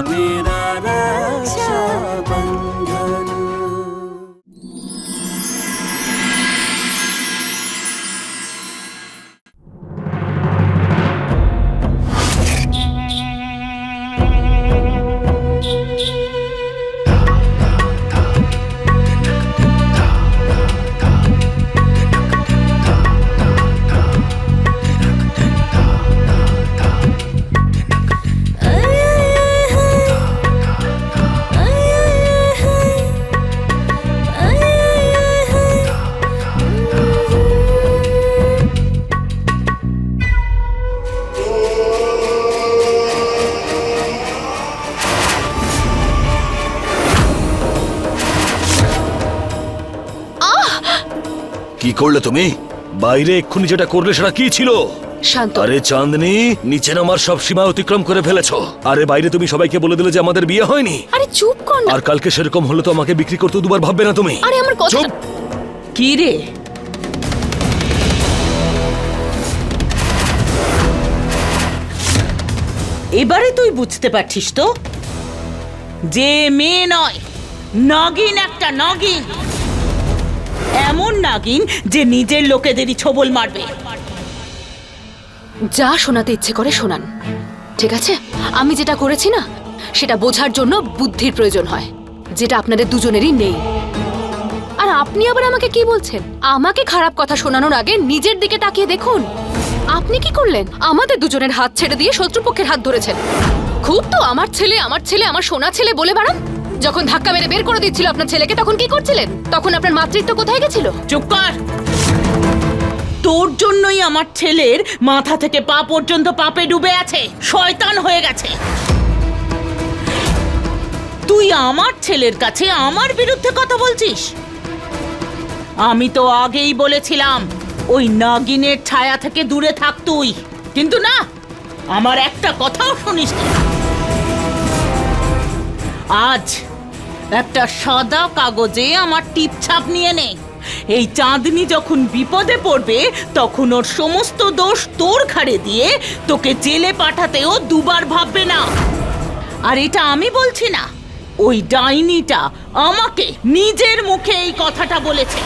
मेरा रक्षाबंधन। কি করলে তুমি? বাইরে এক্ষুনি যেটা করলে সেটা কি ছিল? শান্ত। আরে চাঁদনি, নিচে নামার সব সীমা অতিক্রম করে ফেলেছো। আরে বাইরে তুমি সবাইকে বলে দিলে যে আমাদের বিয়ে হয়নি। আরে চুপ কর না। আর কালকে সেরকম হলে তো আমাকে বিক্রি করতে দুবার ভাববে না তুমি। আরে আমার কথা। চুপ। কি রে, এবারে তুই বুঝতে পারছিস তো যে মেয়ে নয়, নাগিন, একটা নাগিন। এমন নাগিন যে নিজের লোকেদেরই ছোবল মারবে। যা শোনাতে ইচ্ছে করে শোনান, ঠিক আছে? আমি যেটা করেছি না, সেটা বোঝার জন্য বুদ্ধির প্রয়োজন হয়, যেটা আপনাদের দুজনেরই নেই। আর আপনি আবার আমাকে কি বলছেন? আমাকে খারাপ কথা শোনানোর আগে নিজের দিকে তাকিয়ে দেখুন। আপনি কি করলেন? আমাদের দুজনের হাত ছেড়ে দিয়ে শত্রুপক্ষের হাত ধরেছেন। খুব তো আমার ছেলে, আমার ছেলে, আমার সোনা ছেলে বলে বাড়ান। যখন ধাক্কা মেরে বের করে দিচ্ছিল আপনার ছেলেকে, তখন কি করছিলেন? তখন আপনার মাতৃত্ব কোথায় গেছিল? চুপ কর। তোর জন্যই আমার ছেলের মাথা থেকে পা পর্যন্ত পাপে ডুবে আছে, শয়তান হয়ে গেছে। তুই আমার ছেলের কাছে আমার বিরুদ্ধে কথা বলছিস? আমি তো আগেই বলেছিলাম ওই নাগিনের ছায়া থেকে দূরে থাক তুই, কিন্তু না, আমার একটা কথাও শুনিস না। আজ একটা সাদা কাগজে আমার টিপছাপ নিয়ে নে। এই চাঁদনি যখন বিপদে পড়বে তখন ওর সমস্ত দোষ তোর ঘাড়ে দিয়ে তোকে জেলে পাঠাতেও দুবার ভাববে না। আর এটা আমি বলছি না, ওই ডাইনিটা আমাকে নিজের মুখে এই কথাটা বলেছে।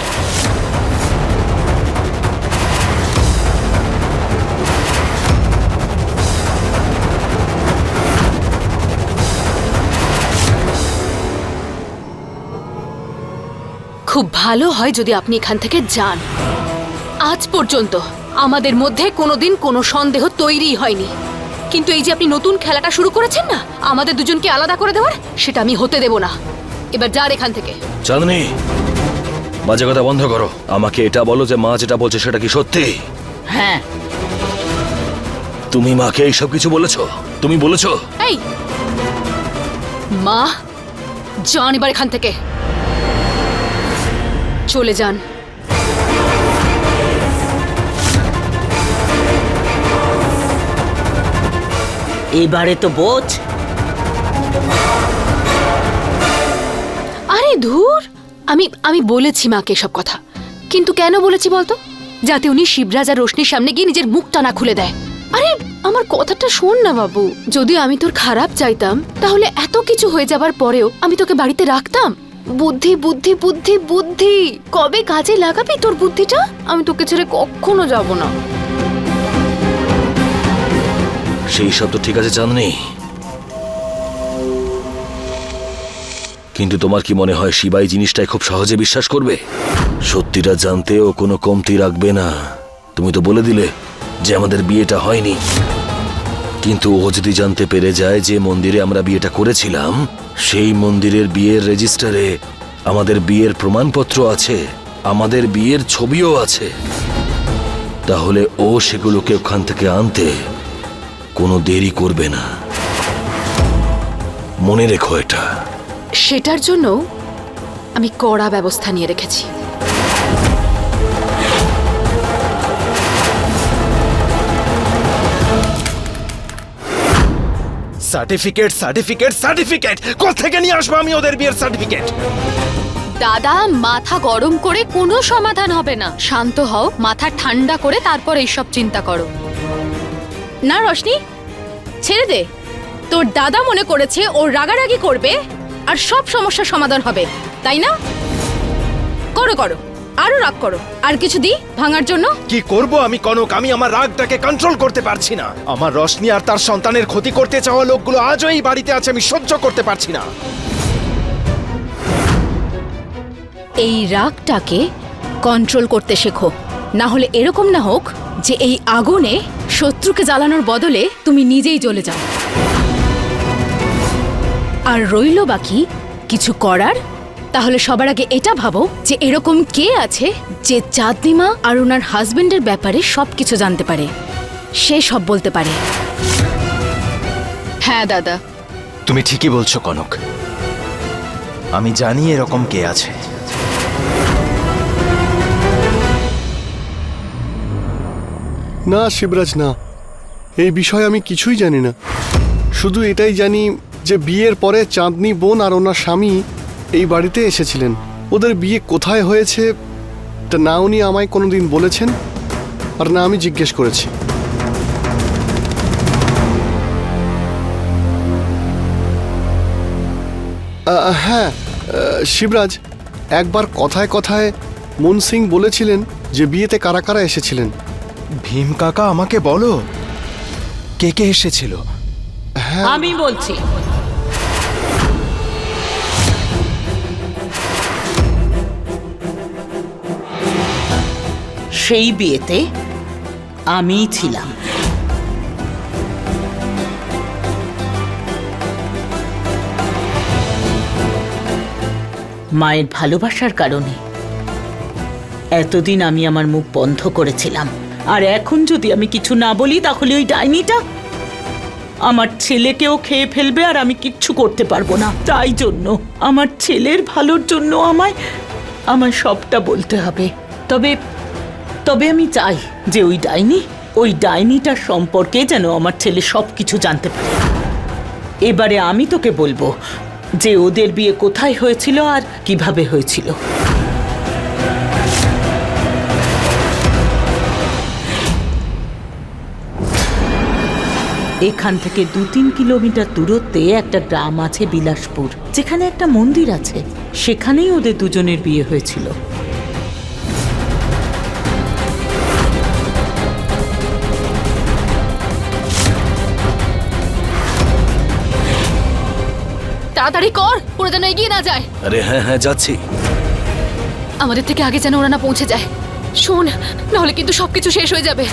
খুব ভালো হয় যদি আপনি এখান থেকে যান। আজ পর্যন্ত আমাদের মধ্যে কোনোদিন কোনো সন্দেহ তৈরি হয়নি, কিন্তু এই যে আপনি নতুন খেলাটা শুরু করেছেন না, আমাদের দুজনকে আলাদা করে দেওয়ার, সেটা আমি হতে দেব না। এবার যান এখান থেকে। চাঁদনি, বাজে কথা বন্ধ করো। আমাকে এটা বলো যে মা যেটা বলছে সেটা কি সত্যি? হ্যাঁ। তুমি মাকে এইসব কিছু বলেছো? তুমি বলেছো? এই মা, যান এবার এখান থেকে, চলে যান। এবারে তো বোঝ। আরে ধুর, আমি বলেছি মাকে সব কথা, কিন্তু কেন বলেছি বলতো? যাতে উনি শিবরাজ আর রোশনির সামনে গিয়ে নিজের মুখটা না খুলে দেয়। আরে আমার কথাটা শোন না বাবু, যদি আমি তোর খারাপ চাইতাম তাহলে এত কিছু হয়ে যাবার পরেও আমি তোকে বাড়িতে রাখতাম? বুদ্ধি বুদ্ধি বুদ্ধি বুদ্ধি, কবে কাজে লাগাবি তোর বুদ্ধিটা? আমি তোকে ছেড়ে কখনো যাব না। সেই সব তো ঠিক আছে চাঁদনি, কিন্তু তোমার কি মনে হয় শিবাই জিনিসটাই খুব সহজে বিশ্বাস করবে? সত্যিটা জানতে ও কোনো কমতি রাখবে না। তুমি তো বলে দিলে যে আমাদের বিয়েটা হয়নি, কিন্তু ও যদি জানতে পেরে যায় যে মন্দিরে আমরা বিয়েটা করেছিলাম, সেই মন্দিরের বিয়ের রেজিস্টারে আমাদের বিয়ের প্রমাণপত্র আছে, আমাদের বিয়ের ছবিও আছে, তাহলে ও সেগুলোকে ওখান থেকে আনতে কোনো দেরি করবে না। মনে রেখো এটা। সেটার জন্য আমি কড়া ব্যবস্থা নিয়ে রেখেছি। সার্টিফিকেট সার্টিফিকেট সার্টিফিকেট কোত্থেকে নিয়ে আসবো আমি ওদের বিয়ের সার্টিফিকেট? দাদা, মাথা গরম করে কোনো সমাধান হবে না। শান্ত হও, মাথা ঠান্ডা করে তারপর এইসব চিন্তা করো। না রোশনি, ছেড়ে দে, তোর দাদা মনে করেছে ও রাগারাগি করবে আর সব সমস্যার সমাধান হবে, তাই না? করো করো, আরো রাগ করো। আর কিছু দি ভাঙার জন্য? কি করব আমি কনক? আমি আমার রাগটাকে কন্ট্রোল করতে পারছি না। আমার রশনি আর তার সন্তানের ক্ষতি করতে চাওয়া লোকগুলো আজও এই বাড়িতে আছে, আমি সহ্য করতে পারছি না। এই রাগটাকে কন্ট্রোল করতে শেখো, না হলে এরকম না হোক যে এই আগুনে শত্রুকে জ্বালানোর বদলে তুমি নিজেই জ্বলে যাও। আর রইল বাকি কিছু করার, তাহলে সবার আগে এটা ভাবো যে এরকম কে আছে যে চাঁদনিমা আর ওনার হাজবেন্ডের ব্যাপারে সবকিছু জানতে পারে, সে সব বলতে পারে। হ্যাঁ দাদা, তুমি ঠিকই বলছো কনক, আমি জানি এরকম কে আছে। না শিবরাজ, না, এই বিষয়ে আমি কিছুই জানি না। শুধু এটাই জানি যে বিয়ের পরে চাঁদনি বোন আর ওনার স্বামী এই বাড়িতে এসেছিলেন। ওদের বিয়ে কোথায় হয়েছে তা না উনি আমায় কোনোদিন বলেছেন আর না আমি জিজ্ঞেস করেছি। হ্যাঁ শিবরাজ, একবার কথায় কথায় মন সিং বলেছিলেন যে বিয়েতে কারা কারা এসেছিলেন। ভীম কাকা, আমাকে বলো কে কে এসেছিল। আমি বলছি। সেই বিয়েতে আমিই ছিলাম। মায়ের ভালোবাসার কারণে এতদিন আমি আমার মুখ বন্ধ করেছিলাম, আর এখন যদি আমি কিছু না বলি তাহলে ওই ডাইনিটা আমার ছেলেকেও খেয়ে ফেলবে আর আমি কিচ্ছু করতে পারবো না। তাই জন্য আমার ছেলের ভালোর জন্য আমায় সবটা বলতে হবে। তবে তবে আমি চাই যে ওই ডাইনিটার সম্পর্কে যেন আমার ছেলে সব কিছু জানতে পারে। এবারে আমি তোকে বলবো যে ওদের বিয়ে কোথায় হয়েছিল আর কিভাবে হয়েছিল। এখান থেকে 2-3 কিলোমিটার দূরত্বে একটা গ্রাম আছে বিলাসপুর, যেখানে একটা মন্দির আছে। সেখানেই ওদের দুজনের বিয়ে হয়েছিল। তাড়াতাড়ি কর, ওরা যেন এগিয়ে না যায়। আরে হ্যাঁ হ্যাঁ, যাচ্ছি। আমাদের থেকে আগে যেন ওরা না পৌঁছে যায়। শোন, নাহলে কিন্তু সবকিছু শেষ হয়ে যাবে।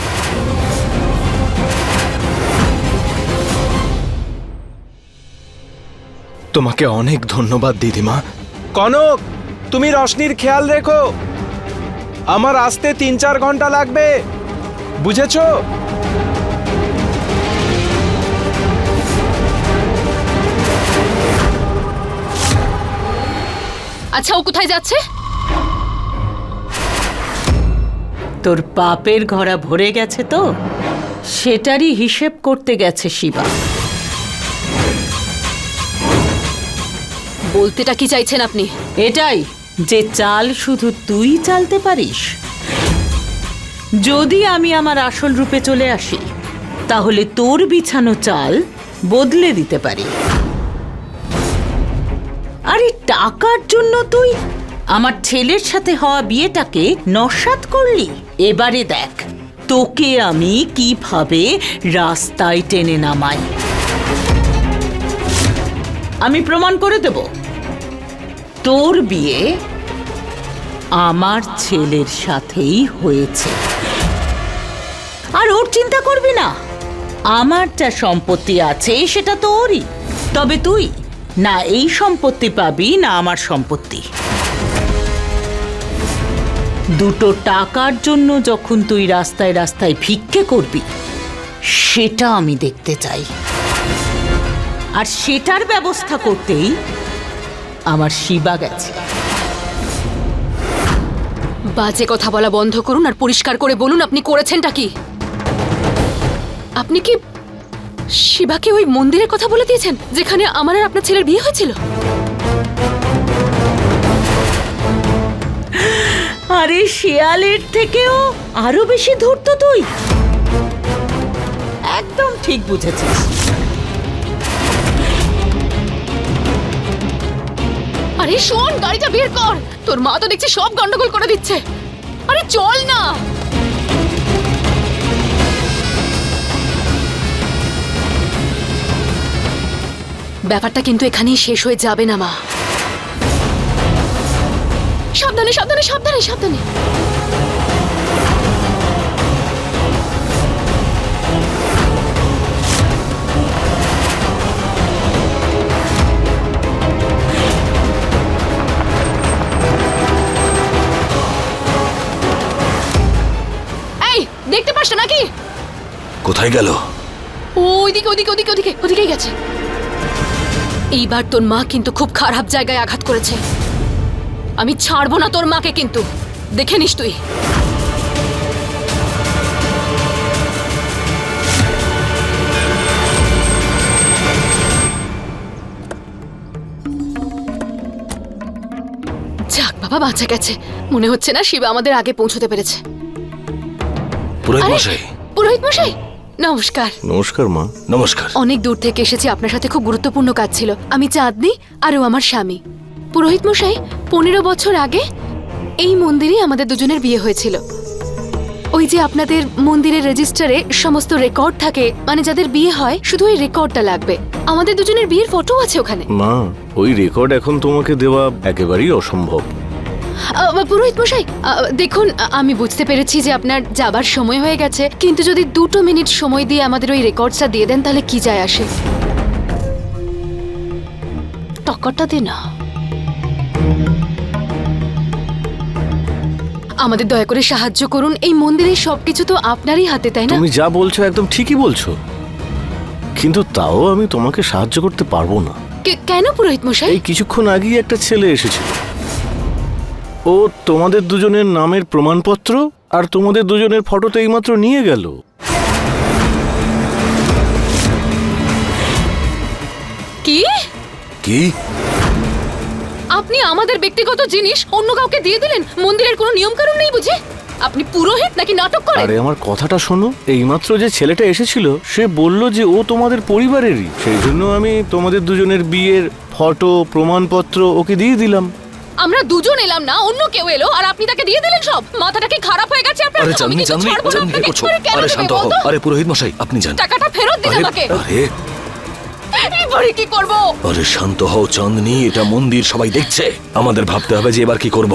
তোমাকে অনেক ধন্যবাদ দিদিমা। কনক, তুমি রশনির খেয়াল রেখো। আমার আসতে 3-4 ঘন্টা লাগবে, বুঝেছো? আচ্ছা, ও কোথায় যাচ্ছে? তোর পাপের ঘড়া ভরে গেছে তো, সেটারই হিসেব করতে গেছে শিবা। বলতেটা কি চাইছেন আপনি? এটাই যে চাল শুধু তুই চালতে পারিস। যদি আমি আমার আসল রূপে চলে আসি তাহলে তোর বিছানো চাল বদলে দিতে পারি। আরে টাকার জন্য তুই আমার ছেলের সাথে হওয়া বিয়েটাকে নস্যাৎ করলি। এবারে দেখ তোকে আমি কিভাবে রাস্তায় টেনে নামাই। আমি প্রমাণ করে দেব তোর বিয়ে আমার ছেলের সাথেই হয়েছে। আর ওর চিন্তা করবি না, আমার যা সম্পত্তি আছে সেটা তোরই। তবে তুই না এই সম্পত্তি পাবি না আমার সম্পত্তি। দুটো টাকার জন্য যখন তুই রাস্তায় রাস্তায় ভিক্ষে করবি সেটা আমি দেখতে চাই। আর সেটার ব্যবস্থা করতেই আমার শিবা গেছে। বাজে কথা বলা বন্ধ করুন আর পরিষ্কার করে বলুন আপনি করেছেনটা কি? আপনি কি শিবাকে ওই মন্দিরের কথা বলে দিয়েছেন যেখানে আমার আর আপনার ছেলের বিয়ে হয়েছিল? আরে শিয়ালের থেকেও আরো বেশি ধূর্ত তুই। একদম ঠিক বুঝেছিস। আরে শোন, গাড়িটা বের কর। তোর মা তো দেখছি সব গন্ডগোল করে দিচ্ছে। আরে চল না। ব্যাপারটা কিন্তু এখানেই শেষ হয়ে যাবে না মা। সাবধানে সাবধানে সাবধানে সাবধানে। এই দেখতে পাচ্ছ নাকি? কোথায় গেল? ওইদিকে ওদিকে ওদিকে ওদিকে ওদিকেই গেছে। এইবার তোর মা কিন্তু খুব খারাপ জায়গায় আঘাত করেছে। আমি ছাড়বো না তোর মাকে, কিন্তু দেখে নিস তুই। যাক বাবা, বাঁচা গেছে। মনে হচ্ছে না শিবা আমাদের আগে পৌঁছতে পেরেছে। পুরোহিত আরে, মশাই। পুরোহিত মশাই নমস্কার। নমস্কার মা। নমস্কার। অনেক দূর থেকে এসেছি, আপনার সাথে খুব গুরুত্বপূর্ণ কাজ ছিল। আমি চাঁদনি আর ও আমার স্বামী। পুরোহিত মশাই, 15 বছর আগে এই মন্দিরেই আমাদের দুজনের বিয়ে হয়েছিল। ওই যে আপনাদের মন্দিরের রেজিস্টারে সমস্ত রেকর্ড থাকে, মানে যাদের বিয়ে হয় শুধু ওই রেকর্ডটা লাগবে। আমাদের দুজনের বিয়ের ফটো আছে ওখানে। মা, ওই রেকর্ড এখন তোমাকে দেওয়া একেবারেই অসম্ভব। পুরোহিত মশাই, দেখুন, আমি বুঝতে পেরেছি যে আপনার যাবার সময় হয়ে গেছে, কিন্তু যদি 2 মিনিট সময় দিয়ে আমাদের ওই রেকর্ডসটা দিয়ে দেন তাহলে কি যায় আসে। টাকাটা দে না। আমাদের দয়া করে সাহায্য করুন। এই মন্দিরের সবকিছু তো আপনারই হাতে, তাই না? তুমি যা বলছো একদম ঠিকই বলছো, কিন্তু তাও আমি তোমাকে সাহায্য করতে পারবো না। কেন পুরোহিত মশাই? এই কিছুক্ষণ আগেই একটা ছেলে এসেছিল। ও তোমাদের দুজনের নামের প্রমাণপত্র আর তোমাদের দুজনের ফটোতে এইমাত্র নিয়ে গেল। কি? কি? আপনি আমাদের ব্যক্তিগত জিনিস অন্য কাউকে দিয়ে দিলেন? মন্দিরের কোনো নিয়ম কানুন নেই বুঝি? আপনি পুরোহিত নাকি নাটক করেন? আরে আমার কথাটা শোনো, এইমাত্র যে ছেলেটা এসেছিল সে বলল যে ও তোমাদের পরিবারেরই, সেই জন্য আমি তোমাদের দুজনের বিয়ের ফটো প্রমাণপত্র ওকে দিয়ে দিলাম। আমরা দুজন এলাম না, অন্য কেউ এলো আর আপনি তাকে দিয়ে দিলেন সব? মাথাটা কি খারাপ হয়ে গেছে আপনার? আরে আমি চাঁদনি, কিন্তু চাঁদনি, ছাড়বো না চাঁদনি, কি আপনাকে। করছো? আরে কেন আরে দেবে শান্ত হও। বলো তো? আরে পুরোহিত মশাই, আপনি যান। টাকাটা ফেরত দিন আরে, আমাকে। আরে এবারে কি করব? আরে শান্ত হও চাঁদনি, এটা মন্দির, সবাই দেখছে। আমাদের ভাবতে হবে যে এবার কি করব।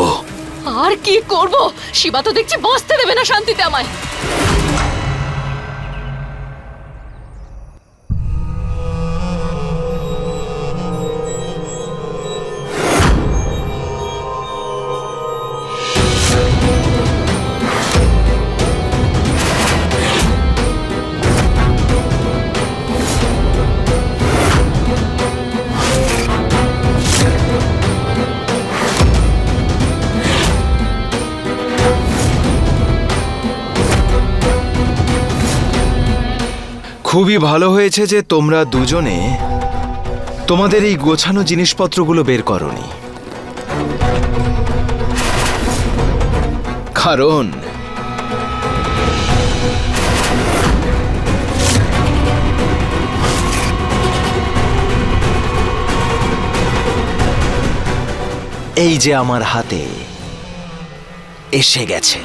আর কি করব? শিবা তো দেখছি বসতে দেবে না শান্তিতে আমায়। খুবই ভালো হয়েছে যে তোমরা দুজনে তোমাদের এই গোছানো জিনিসপত্রগুলো বের করনি, কারণ এই যে আমার হাতে এসে গেছে।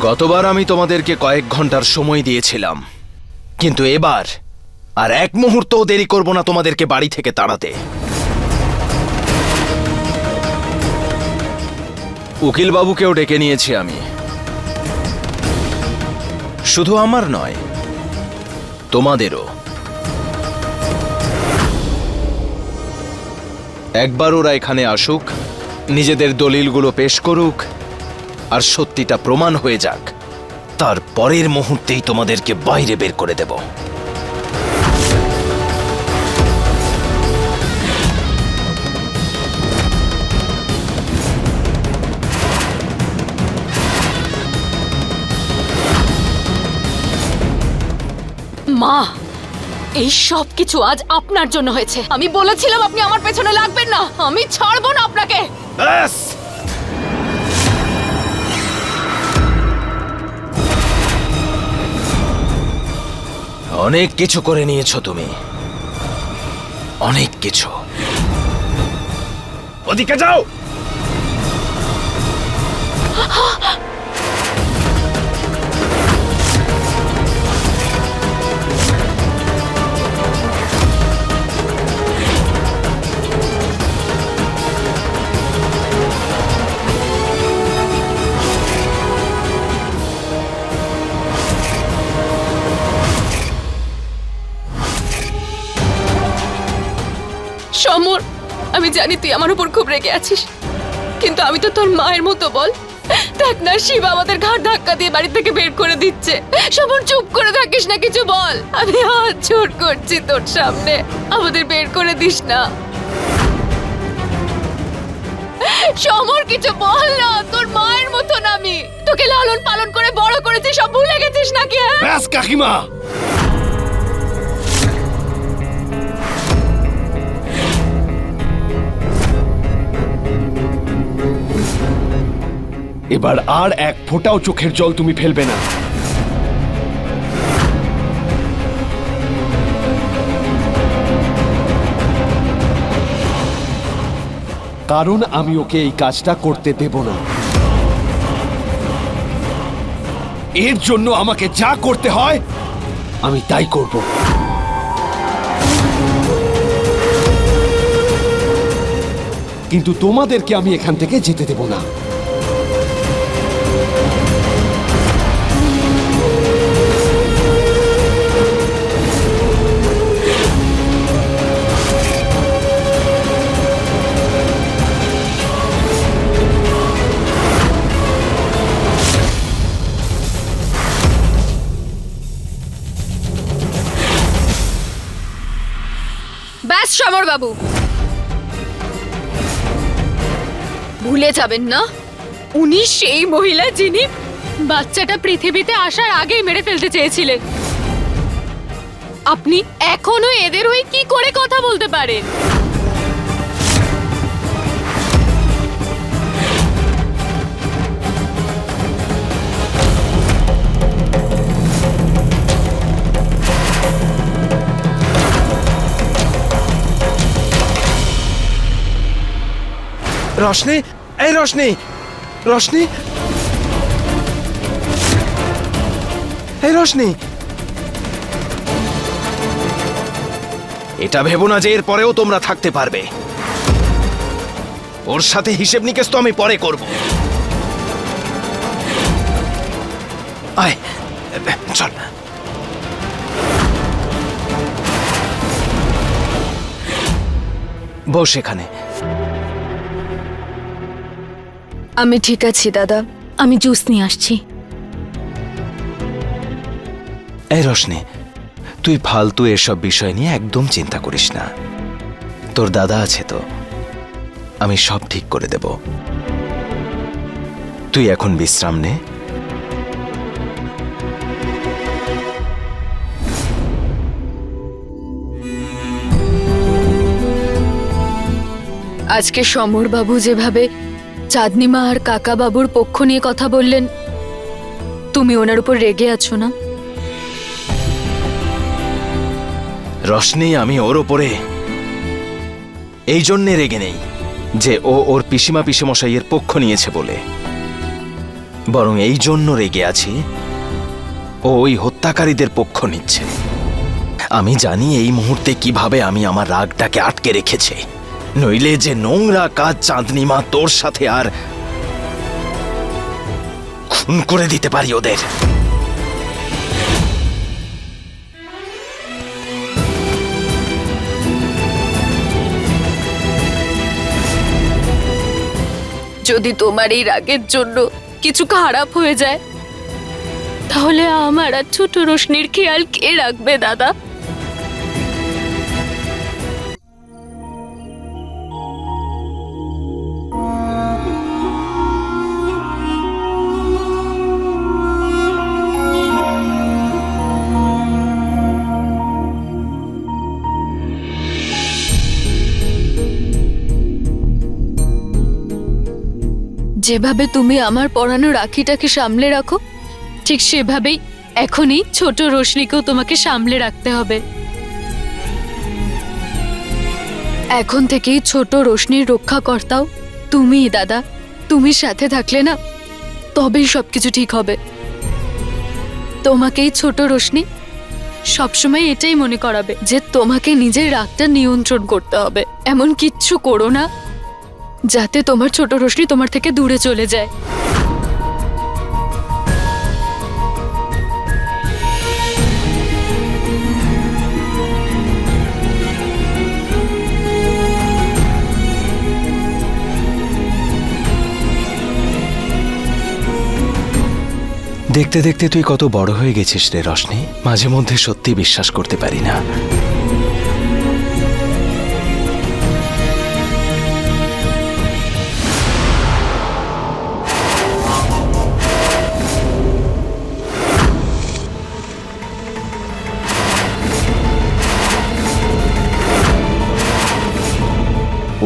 গতবার আমি তোমাদেরকে কয়েক ঘন্টার সময় দিয়েছিলাম, কিন্তু এবার আর এক মুহূর্তও দেরি করব না তোমাদেরকে বাড়ি থেকে তাড়াতে। উকিল বাবুকেও ডেকে নিয়েছি আমি। শুধু আমার নয়, তোমাদেরও। একবার ওরা এখানে আসুক, নিজেদের দলিলগুলো পেশ করুক, আর সত্যিটা প্রমাণ হয়ে যাক, তার পরের মুহূর্তেই তোমাদেরকে বাইরে বের করে দেব। মা, এই সব কিছু আজ আপনার জন্য হয়েছে। আমি বলেছিলাম আপনি আমার পেছনে লাগবেন না, আমি ছাড়বো না আপনাকে। ব্যাস! অনেক কিছু করে নিয়েছো তুমি, অনেক কিছু। ওদিকে যাও। সমর, আমি জানি তুই আমার উপর খুব রেগে আছিস, কিন্তু আমি তো তোর মায়ের মতো। বল, দেখ না, শিব আমাদের ঘাড় ধাক্কা দিয়ে বাড়ি থেকে বের করে দিচ্ছে। সমর, চুপ করে থাকিস না, কিছু বল। আমি হাত জোড় করছি তোর সামনে, আমাদের বের করে দিস না। সমর, কিছু বল না, তোর মায়ের মতন আমি তোকে লালন পালন করে বড় করেছি, সব ভুলে গেছিস নাকি? ব্যাস কাকিমা, এবার আর এক ফোঁটাও চোখের জল তুমি ফেলবে না। কারণ আমি ওকে এই কাজটা করতে দেব না। এর জন্য আমাকে যা করতে হয় আমি তাই করব। কিন্তু তোমাদেরকে আমি এখান থেকে যেতে দেব না। ব্যাস সমর বাবু, ভুলে যাবেন না উনি সেই মহিলা যিনি বাচ্চাটা পৃথিবীতে আসার আগেই মেরে ফেলতে চেয়েছিলেন। আপনি এখনো এদের হয়ে কি করে কথা বলতে পারেন? রশনি, এই রশনি, রশনি, এই রশনি। এটা ভেবো না যে এর পরেও তোমরা থাকতে পারবে। ওর সাথে হিসেব নিকেশ তো আমি পরে করব। আয়, চল। বস এখানে। আমি ঠিক আছি দাদা, আমি জুস নিয়ে আসছি। এই রশনি, তুই ফালতু এসব বিষয় নিয়ে একদম চিন্তা করিস না। তোর দাদা আছে তো, আমি সব ঠিক করে দেব। তুই এখন বিশ্রাম নে। আজকে সমর বাবু যেভাবে চাঁদনিমা আর কাকা বাবুর পক্ষ নিয়ে কথা বললেন, তুমি ওনার উপর রেগে আছো না? রশনি, আমি ওর ওপরে এই জন্যে রেগে নেই যে ও ওর পিসিমা পিসেমশাইয়ের পক্ষ নিয়েছে বলে, বরং এই জন্য রেগে আছি ও ওই হত্যাকারীদের পক্ষ নিচ্ছে। আমি জানি এই মুহূর্তে কিভাবে আমি আমার রাগটাকে আটকে রেখেছি, নইলে যে নোংরা কাজ চাঁদনিমা তোর সাথে আর খুন করে দিতে পারি ওদের। যদি তোমার এই রাগের জন্য কিছু খারাপ হয়ে যায়, তাহলে আমার আর ছোট রোশনির খেয়াল কে রাখবে দাদা? যেভাবে তুমি আমার পরানো রাখিটাকে সামলে রাখো, ঠিক সেভাবেই এখনই ছোট রোশনিকেও তোমাকে সামলে রাখতে হবে। এখন থেকেই ছোট রোশনির রক্ষাকর্তাও তুমিই দাদা। তুমি সাথে থাকলে না, তবেই সবকিছু ঠিক হবে। তোমাকেই ছোট রোশনি সবসময় এটাই মনে করাবে যে তোমাকে নিজের রাগটা নিয়ন্ত্রণ করতে হবে। এমন কিচ্ছু করো না যাতে তোমার ছোট রোশনি তোমার থেকে দূরে চলে যায়। দেখতে দেখতে তুই কত বড় হয়ে গেছিস রে রশনি, মাঝে মধ্যে সত্যি বিশ্বাস করতে পারি না।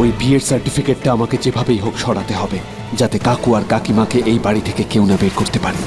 ওই বিয়ের সার্টিফিকেটটা আমাকে যেভাবেই হোক সরাতে হবে, যাতে কাকু আর কাকিমাকে এই বাড়ি থেকে কেউ না বের করতে পারে।